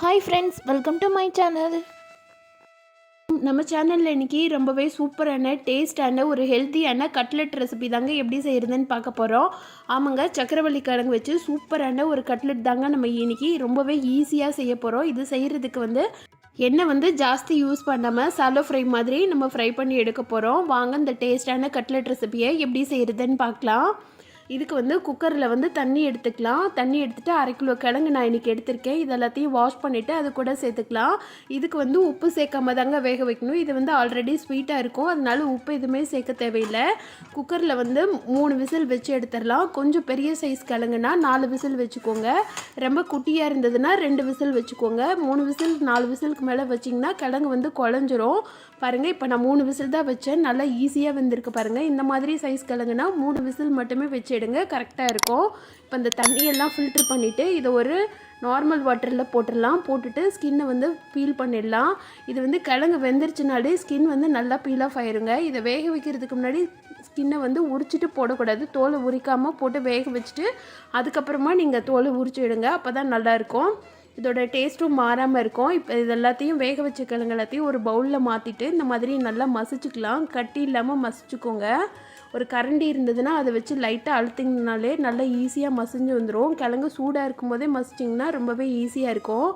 Hi friends, welcome to my channel. நம்ம சேனலில் இன்றைக்கி ரொம்பவே சூப்பரான டேஸ்டான ஒரு ஹெல்த்தியான கட்லெட் ரெசிபி தாங்க எப்படி செய்கிறதுன்னு பார்க்க போகிறோம். ஆமாங்க, சக்கரவள்ளி கிழங்கு வச்சு சூப்பரான ஒரு கட்லெட் தாங்க நம்ம இன்றைக்கி ரொம்பவே ஈஸியாக செய்ய போகிறோம். இது செய்கிறதுக்கு எண்ணெய் ஜாஸ்தி யூஸ் பண்ணாமல் சாலோ ஃப்ரை மாதிரி நம்ம ஃப்ரை பண்ணி எடுக்க போகிறோம். வாங்க இந்த டேஸ்டான கட்லெட் ரெசிபியை எப்படி செய்கிறதுன்னு பார்க்கலாம். இதுக்கு குக்கரில் தண்ணி எடுத்துக்கலாம். தண்ணி எடுத்துகிட்டு 1/2 கிலோ கிழங்கு நான் இன்றைக்கி எடுத்திருக்கேன். இது எல்லாத்தையும் வாஷ் பண்ணிவிட்டு அது கூட சேர்த்துக்கலாம். இதுக்கு உப்பு சேர்க்காம தாங்க வேக வைக்கணும். இது ஆல்ரெடி ஸ்வீட்டாக இருக்கும், அதனால உப்பு எதுவுமே சேர்க்க தேவையில்லை. குக்கரில் 3 விசில் வச்சு எடுத்துடலாம். கொஞ்சம் பெரிய சைஸ் கிழங்குனா 4 விசில் வச்சுக்கோங்க. ரொம்ப குட்டியாக இருந்ததுன்னா 2 விசில் வச்சுக்கோங்க. 3 விசில் 4 விசிலுக்கு மேலே வச்சிங்கன்னா கிழங்கு குழஞ்சிரும். பாருங்கள், இப்போ நான் 3 விசில் தான் வச்சேன். நல்லா ஈஸியாக வெந்திருக்கு பாருங்கள். இந்த மாதிரி சைஸ் கிழங்குனா 3 விசில் மட்டுமே வச்சு எடுங்க, கரெக்டாக இருக்கும். இப்போ இந்த தண்ணியெல்லாம் ஃபில்ட்ரு பண்ணிவிட்டு இதை ஒரு நார்மல் வாட்டரில் போட்டுடலாம். போட்டுட்டு ஸ்கின்னை பீல் பண்ணிடலாம். இது கிழங்கு வெந்துருச்சுனாலே ஸ்கின் நல்லா பீல் ஆஃப் ஆயிருங்க. இதை வேக வைக்கிறதுக்கு முன்னாடி ஸ்கின்னை உரிச்சிட்டு போடக்கூடாது. தோலை உரிக்காமல் போட்டு வேக வச்சுட்டு அதுக்கப்புறமா நீங்கள் தோலை உரிச்சிடுங்க. அப்போ தான் நல்லாயிருக்கும். இதோட டேஸ்ட்டும் மாறாமல் இருக்கும். இப்போ இது எல்லாத்தையும் வேக வச்ச கிழங்கு எல்லாத்தையும் ஒரு பவுலில் மாற்றிட்டு இந்த மாதிரி நல்லா மசிச்சுக்கலாம். கட்டி இல்லாமல் மசிச்சுக்கோங்க. ஒரு கரண்டி இருந்ததுன்னா அதை வச்சு லைட்டாக அழுத்திங்கனாலே நல்லா ஈஸியாக மசிஞ்சு வந்துடும். கிழங்கு சூடாக இருக்கும் போதே மசிச்சிங்கன்னா ரொம்பவே ஈஸியாக இருக்கும்.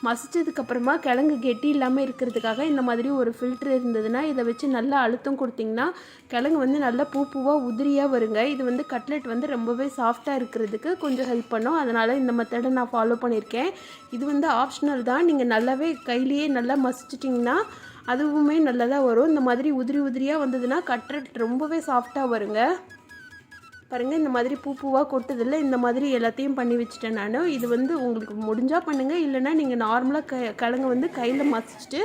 மசிச்சதுக்கப்புறமா கிழங்கு கெட்டி இல்லாமல் இருக்கிறதுக்காக இந்த மாதிரி ஒரு ஃபில்ட்ரு இருந்ததுன்னா இதை வச்சு நல்லா அழுத்தம் கொடுத்திங்கன்னா கிழங்கு நல்லா பூவாக உதிரியாக வருங்க. இது கட்லெட் ரொம்பவே சாஃப்டாக இருக்கிறதுக்கு கொஞ்சம் ஹெல்ப் பண்ணும். அதனால் இந்த மெத்தடை நான் ஃபாலோ பண்ணியிருக்கேன். இது ஆப்ஷனல் தான். நீங்கள் நல்லாவே கையிலேயே நல்லா மசிச்சிட்டிங்கன்னா அதுவுமே நல்லதாக வரும். இந்த மாதிரி உதிரியாக வந்ததுன்னா கட்லெட் ரொம்பவே சாஃப்டாக வருங்க. பாருங்கள், இந்த மாதிரி பூவாக கொட்டுதில்லை. இந்த மாதிரி எல்லாத்தையும் பண்ணி வச்சுட்டேன் நான். இது உங்களுக்கு முடிஞ்சால் பண்ணுங்கள், இல்லைன்னா நீங்கள் நார்மலாக கிழங்கு கையில் மசிச்சுட்டு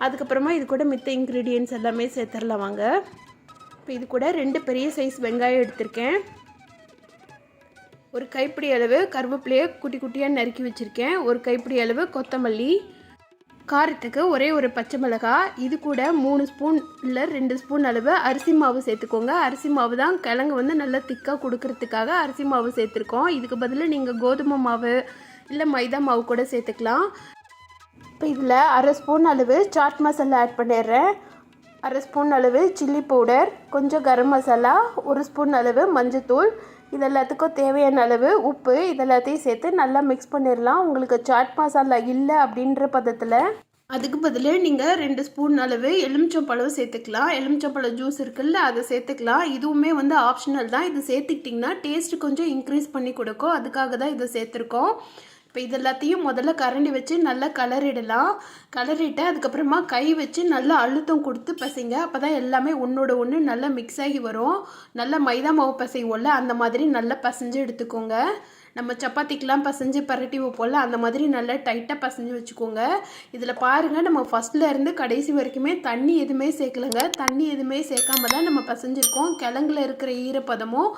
அதுக்கப்புறமா இது கூட மித்த இன்க்ரீடியன்ட்ஸ் எல்லாமே சேர்த்துடலாம் வாங்க. இப்போ இது கூட 2 பெரிய சைஸ் வெங்காயம் எடுத்திருக்கேன். ஒரு கைப்பிடி அளவு கருவேப்பிலையை குட்டி குட்டியாக நறுக்கி வச்சுருக்கேன். ஒரு கைப்பிடி அளவு கொத்தமல்லி, காரத்துக்கு ஒரே ஒரு பச்சை மிளகாய். இது கூட 3 ஸ்பூன் இல்லை 2 ஸ்பூன் அளவு அரிசி மாவு சேர்த்துக்கோங்க. அரிசி மாவு தான் கிழங்கு நல்லா திக்காக கொடுக்கறதுக்காக அரிசி மாவு சேர்த்துருக்கோம். இதுக்கு பதில் நீங்கள் கோதுமை மாவு இல்லை மைதா மாவு கூட சேர்த்துக்கலாம். இப்போ இதில் 1/2 ஸ்பூன் அளவு சாட் மசாலா ஆட் பண்ணிடுறேன். 1/2 ஸ்பூன் அளவு சில்லி பவுடர், கொஞ்சம் கரம் மசாலா, 1 ஸ்பூன் அளவு மஞ்சத்தூள், இது எல்லாத்துக்கும் தேவையான அளவு உப்பு, இதெல்லாத்தையும் சேர்த்து நல்லா மிக்ஸ் பண்ணிடலாம். உங்களுக்கு சாட் மசாலா இல்லை அப்படின்ற பதத்தில் அதுக்கு பதில் நீங்கள் 2 ஸ்பூன் அளவு எலுமிச்சம்பழம் சேர்த்துக்கலாம். எலுமிச்சம்பழம் ஜூஸ் இருக்குல்ல, அதை சேர்த்துக்கலாம். இதுவுமே ஆப்ஷனல் தான். இது சேர்த்துக்கிட்டிங்கன்னா டேஸ்ட்டு கொஞ்சம் இன்க்ரீஸ் பண்ணி கொடுக்கும். அதுக்காக தான் இதை சேர்த்துருக்கோம். இப்போ இது எல்லாத்தையும் முதல்ல கரண்டி வச்சு நல்லா கலரிடலாம். கலரிட்டு அதுக்கப்புறமா கை வச்சு நல்லா அழுத்தம் கொடுத்து பசைங்க. அப்போ தான் எல்லாமே ஒன்றோட ஒன்று நல்லா மிக்ஸ் ஆகி வரும். நல்லா மைதா மாவு பசைவோல்ல அந்த மாதிரி நல்லா பசைஞ்சு எடுத்துக்கோங்க. நம்ம சப்பாத்திக்கெலாம் பசைஞ்சு பரட்டி வைப்போம்ல அந்த மாதிரி நல்லா டைட்டாக பசைஞ்சு வச்சுக்கோங்க. இதில் பாருங்கள், நம்ம ஃபஸ்ட்டில் இருந்து கடைசி வரைக்குமே தண்ணி எதுவுமே சேர்க்கலைங்க. தண்ணி எதுவுமே சேர்க்காம தான் நம்ம பசைஞ்சிருக்கோம். கிழங்குல இருக்கிற ஈரப்பதமும்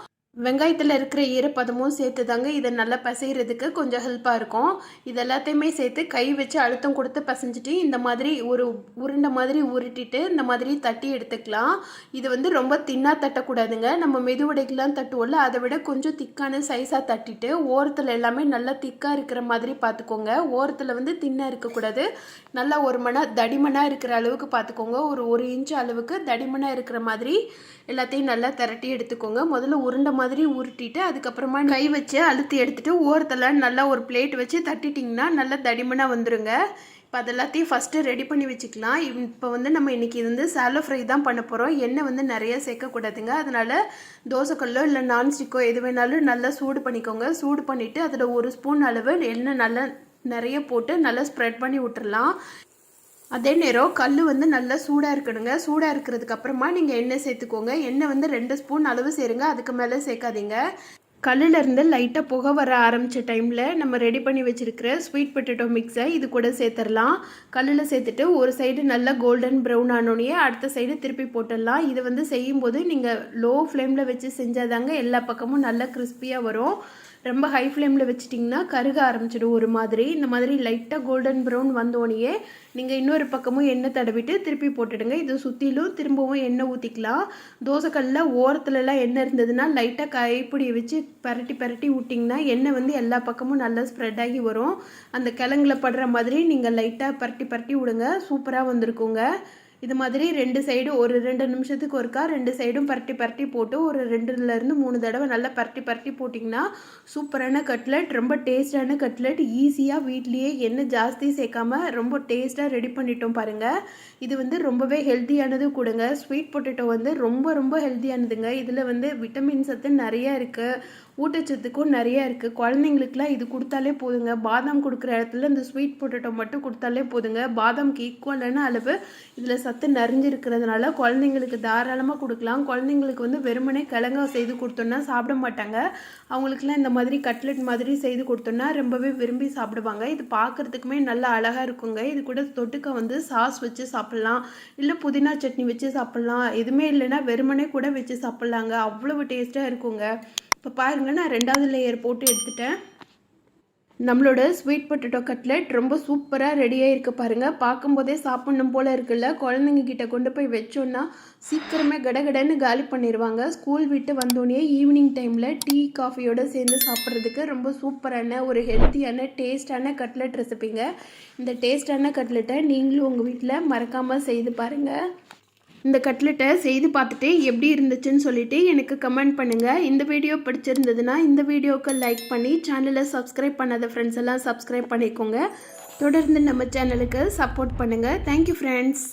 வெங்காயத்தில் இருக்கிற ஈரப்பதமும் சேர்த்து தாங்க இதை நல்லா பசைகிறதுக்கு கொஞ்சம் ஹெல்ப்பாக இருக்கும். இது எல்லாத்தையுமே சேர்த்து கை வச்சு அழுத்தம் கொடுத்து பசைஞ்சிட்டு இந்த மாதிரி ஒரு உருண்டை மாதிரி உருட்டிட்டு இந்த மாதிரி தட்டி எடுத்துக்கலாம். இது ரொம்ப தின்னாக தட்டக்கூடாதுங்க. நம்ம மெதுவடைக்கெலாம் தட்டுவோம்ல, அதை விட கொஞ்சம் திக்கான சைஸாக தட்டிட்டு ஓரத்தில் எல்லாமே நல்லா திக்காக இருக்கிற மாதிரி பார்த்துக்கோங்க. ஓரத்தில் தின்னாக இருக்கக்கூடாது. நல்லா ஒரு தடிமனாக இருக்கிற அளவுக்கு பார்த்துக்கோங்க. ஒரு 1 இன்ச் அளவுக்கு தடிமனாக இருக்கிற மாதிரி எல்லாத்தையும் நல்லா திரட்டி எடுத்துக்கோங்க. முதல்ல உருண்டை மாதிரி உருட்டிட்டு அதுக்கப்புறமா கை வச்சு அழுத்தி எடுத்துகிட்டு ஓரத்தில் நல்லா ஒரு பிளேட் வச்சு தட்டிட்டிங்கன்னா நல்லா தடிமனாக வந்துடுங்க. இப்போ அதெல்லாத்தையும் ஃபஸ்ட்டு ரெடி பண்ணி வச்சுக்கலாம். இப்போ நம்ம இன்றைக்கி சாலோ ஃப்ரை தான் பண்ண போகிறோம். எண்ணெய் நிறைய சேர்க்கக்கூடாதுங்க. அதனால் தோசைக்கல்லோ இல்லை நான்ஸ்டிக்கோ எது வேணாலும் நல்லா சூடு பண்ணிக்கோங்க. சூடு பண்ணிவிட்டு அதில் 1 ஸ்பூன் அளவு எண்ணெய் நல்லா நிறைய போட்டு நல்லா ஸ்ப்ரெட் பண்ணி விட்டுறலாம். அதே நேரம் கல் நல்லா சூடாக இருக்கணுங்க. சூடாக இருக்கிறதுக்கு அப்புறமா நீங்கள் எண்ணெய் சேர்த்துக்கோங்க. எண்ணெய் 2 ஸ்பூன் அளவு சேருங்க, அதுக்கு மேலே சேர்க்காதீங்க. கல்லிலேருந்து லைட்டாக புகை வர ஆரம்பித்த டைமில் நம்ம ரெடி பண்ணி வச்சுருக்கிற ஸ்வீட் பொட்டேட்டோ மிக்ஸை இது கூட சேர்த்துடலாம். கல்லில் சேர்த்துட்டு ஒரு சைடு நல்லா கோல்டன் ப்ரௌன் ஆனோடனே அடுத்த சைடு திருப்பி போட்டுடலாம். இது செய்யும்போது நீங்கள் லோ ஃப்ளேமில் வச்சு செஞ்சாதாங்க எல்லா பக்கமும் நல்லா கிறிஸ்பியாக வரும். ரொம்ப ஹை ஃப்ளேமில் வச்சிட்டிங்கன்னா கருக ஆரம்பிச்சிடும் ஒரு மாதிரி. இந்த மாதிரி லைட்டாக கோல்டன் ப்ரௌன் வந்தோடனே நீங்கள் இன்னொரு பக்கமும் எண்ணெய் தடவிட்டு திருப்பி போட்டுடுங்க. இது சுற்றிலும் திரும்பவும் எண்ணெய் ஊற்றிக்கலாம். தோசைக்கல்லில் ஓரத்துலலாம் எண்ணெய் இருந்ததுன்னா லைட்டாக கைப்பிடியை வச்சு பரட்டி பரட்டி விட்டிங்கன்னா எண்ணெய் வந்து எல்லா பக்கமும் நல்லா ஸ்ப்ரெட் ஆகி வரும். அந்த கிழங்குல படுற மாதிரி நீங்கள் லைட்டாக பரட்டி பரட்டி விடுங்க, சூப்பராக வந்திருக்குங்க. இது மாதிரி 2 சைடும் ஒரு 2 நிமிஷத்துக்கு ஒருக்கா 2 சைடும் பரட்டி பரட்டி போட்டு ஒரு 2லேருந்து 3 தடவை நல்லா பரட்டி பரட்டி போட்டிங்கன்னா சூப்பரான கட்லெட், ரொம்ப டேஸ்டான கட்லெட், ஈஸியாக வீட்லேயே எண்ணெய் ஜாஸ்தி சேர்க்காம ரொம்ப டேஸ்ட்டாக ரெடி பண்ணிட்டோம் பாருங்கள். இது வந்து ரொம்பவே ஹெல்த்தியானது கூடங்க. ஸ்வீட் பொட்டேட்டோ வந்து ரொம்ப ரொம்ப ஹெல்த்தியானதுங்க. இதில் வந்து விட்டமின் சத்து நிறையா இருக்குது, ஊட்டச்சத்துக்கும் நிறையா இருக்குது. குழந்தைங்களுக்குலாம் இது கொடுத்தாலே போதுங்க. பாதாம் கொடுக்குற இடத்துல இந்த ஸ்வீட் பொட்டேட்டோ மட்டும் கொடுத்தாலே போதுங்க. பாதாம்க்கு ஈக்குவலான அளவு இதில் சத்து நிறைஞ்சிருக்கிறதுனால குழந்தைங்களுக்கு தாராளமாக கொடுக்கலாம். குழந்தைங்களுக்கு வந்து வெறுமனே கிழங்கா செய்து கொடுத்தோன்னா சாப்பிட மாட்டாங்க. அவங்களுக்குலாம் இந்த மாதிரி கட்லெட் மாதிரி செய்து கொடுத்தோன்னா ரொம்பவே விரும்பி சாப்பிடுவாங்க. இது பார்க்குறதுக்குமே நல்லா அழகாக இருக்குங்க. இது கூட தொட்டுக்க வந்து சாஸ் வச்சு சாப்பிட்லாம், இல்லை புதினா சட்னி வச்சு சாப்பிட்லாம். எதுவுமே இல்லைன்னா வெறுமனே கூட வச்சு சாப்பிட்லாங்க. அவ்வளவு டேஸ்ட்டாக இருக்குங்க. இப்போ பாருங்கள், நான் 2வது லேயர் போட்டு எடுத்துட்டேன். நம்மளோட ஸ்வீட் பொட்டேட்டோ கட்லெட் ரொம்ப சூப்பராக ரெடியாக இருக்குது பாருங்கள். பார்க்கும்போதே சாப்பிட்ணும் போல் இருக்குல்ல. குழந்தைங்க கிட்ட கொண்டு போய் வச்சோன்னா சீக்கிரமே கடகடன்னு காலி பண்ணிடுவாங்க. ஸ்கூல் விட்டு வந்தோடனே ஈவினிங் டைமில் டீ காஃபியோடு சேர்ந்து சாப்பிட்றதுக்கு ரொம்ப சூப்பரான ஒரு ஹெல்த்தியான டேஸ்டான கட்லெட் ரெசிபிங்க. இந்த டேஸ்டான கட்லெட்டை நீங்களும் உங்கள் வீட்டில் மறக்காமல் செய்து பாருங்கள். இந்த கட்லெட்டை செய்து பார்த்துட்டு எப்படி இருந்துச்சுன்னு சொல்லிட்டு எனக்கு கமெண்ட் பண்ணுங்கள். இந்த வீடியோ பிடிச்சிருந்ததுன்னா இந்த வீடியோவுக்கு லைக் பண்ணி சேனலை சப்ஸ்கிரைப் பண்ணாத ஃப்ரெண்ட்ஸ் எல்லாம் சப்ஸ்கிரைப் பண்ணிக்கோங்க. தொடர்ந்து நம்ம சேனலுக்கு சப்போர்ட் பண்ணுங்கள். Thank you friends.